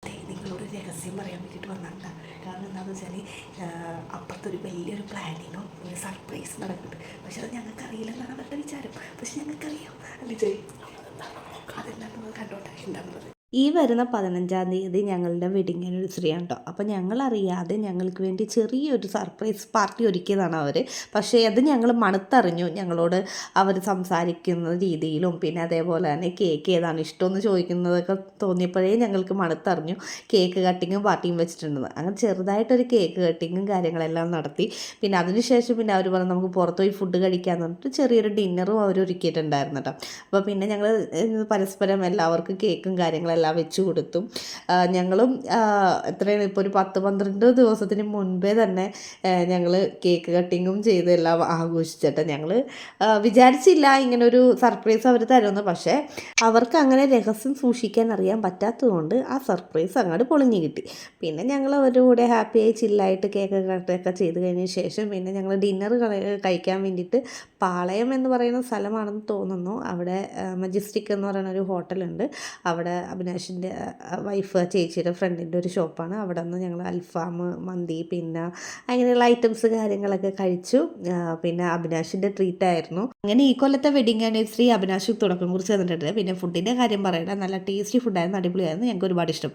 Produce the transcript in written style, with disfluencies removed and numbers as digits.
നിങ്ങളോട് രഹസ്യം പറയാൻ വേണ്ടിയിട്ട് വന്നിട്ടുണ്ട്. കാരണം എന്താണെന്ന് വെച്ചാൽ അപ്പുറത്തൊരു വലിയൊരു പ്ലാനിങ്ങോ ഒരു സർപ്രൈസ് നടക്കുന്നുണ്ട്. പക്ഷെ അത് ഞങ്ങൾക്കറിയില്ലെന്നാണ് അവരുടെ വിചാരം. പക്ഷെ ഞങ്ങൾക്കറിയാം അല്ലേ ജയ്? അതെന്താണെന്ന് കണ്ടോട്ടെ എന്താണെന്നുള്ളത്. ഈ വരുന്ന 15-ാം തീയതി ഞങ്ങളുടെ വെഡിങ് ആനിവേഴ്സറിയാണ് കേട്ടോ. അപ്പോൾ ഞങ്ങളറിയാതെ ഞങ്ങൾക്ക് വേണ്ടി ചെറിയൊരു സർപ്രൈസ് പാർട്ടി ഒരുക്കിയതാണ് അവർ. പക്ഷേ അത് ഞങ്ങൾ മണത്തറിഞ്ഞു. ഞങ്ങളോട് അവർ സംസാരിക്കുന്ന രീതിയിലും പിന്നെ അതേപോലെ തന്നെ കേക്ക് ഏതാണ് ഇഷ്ടമെന്ന് ചോദിക്കുന്നതൊക്കെ തോന്നിയപ്പോഴേ ഞങ്ങൾക്ക് മണത്തറിഞ്ഞു കേക്ക് കട്ടിങ്ങും പാർട്ടിയും വെച്ചിട്ടുണ്ടെന്ന്. അങ്ങനെ ചെറുതായിട്ടൊരു കേക്ക് കട്ടിങ്ങും കാര്യങ്ങളെല്ലാം നടത്തി. പിന്നെ അതിനുശേഷം പിന്നെ അവർ പറഞ്ഞു നമുക്ക് പുറത്തുപോയി ഫുഡ് കഴിക്കാമെന്ന് പറഞ്ഞിട്ട് ചെറിയൊരു ഡിന്നറും അവർ ഒരുക്കിയിട്ടുണ്ടായിരുന്നു കേട്ടോ. അപ്പോൾ പിന്നെ ഞങ്ങൾ പരസ്പരം എല്ലാവർക്കും കേക്കും കാര്യങ്ങളെല്ലാം വെച്ച് കൊടുത്തു. ഞങ്ങളും എത്രയാണ് ഇപ്പോൾ ഒരു 10-12 ദിവസത്തിന് മുൻപേ തന്നെ ഞങ്ങൾ കേക്ക് കട്ടിങ്ങും ചെയ്ത് എല്ലാം ആഘോഷിച്ചിട്ട് ഞങ്ങൾ വിചാരിച്ചില്ല ഇങ്ങനൊരു സർപ്രൈസ് അവർ തരുമെന്ന്. പക്ഷേ അവർക്ക് അങ്ങനെ രഹസ്യം സൂക്ഷിക്കാൻ അറിയാൻ പറ്റാത്തതുകൊണ്ട് ആ സർപ്രൈസ് അങ്ങോട്ട് പൊളിഞ്ഞു കിട്ടി. പിന്നെ ഞങ്ങൾ അവരുടെ കൂടെ ഹാപ്പിയായി ചില്ലായിട്ട് കേക്ക് കട്ടൊക്കെ ചെയ്ത് കഴിഞ്ഞ ശേഷം പിന്നെ ഞങ്ങൾ ഡിന്നർ കഴിക്കാൻ വേണ്ടിയിട്ട് പാളയം എന്ന് പറയുന്ന സ്ഥലമാണെന്ന് തോന്നുന്നു. അവിടെ മജസ്റ്റിക് എന്ന് പറയുന്ന ഒരു ഹോട്ടലുണ്ട്. അവിടെ അഭിനാഷിൻ്റെ വൈഫ് ചേച്ചിയുടെ ഫ്രണ്ടിൻ്റെ ഒരു ഷോപ്പാണ്. അവിടെ നിന്ന് ഞങ്ങൾ അൽഫാം മന്തി പിന്നെ അങ്ങനെയുള്ള ഐറ്റംസ് കാര്യങ്ങളൊക്കെ കഴിച്ചു. പിന്നെ അഭിനാഷിൻ്റെ ട്രീറ്റ് ആയിരുന്നു. അങ്ങനെ ഈ കൊല്ലത്തെ വെഡിങ് ആനിവേഴ്സറി അഭിനാഷ് തുടക്കം കുറിച്ച് തന്നിട്ടുണ്ട്. പിന്നെ ഫുഡിൻ്റെ കാര്യം പറയണ്ട, നല്ല ടേസ്റ്റി ഫുഡായിരുന്നു, അടിപൊളിയായിരുന്നു, ഞങ്ങൾക്ക് ഒരുപാട് ഇഷ്ടപ്പെട്ടു.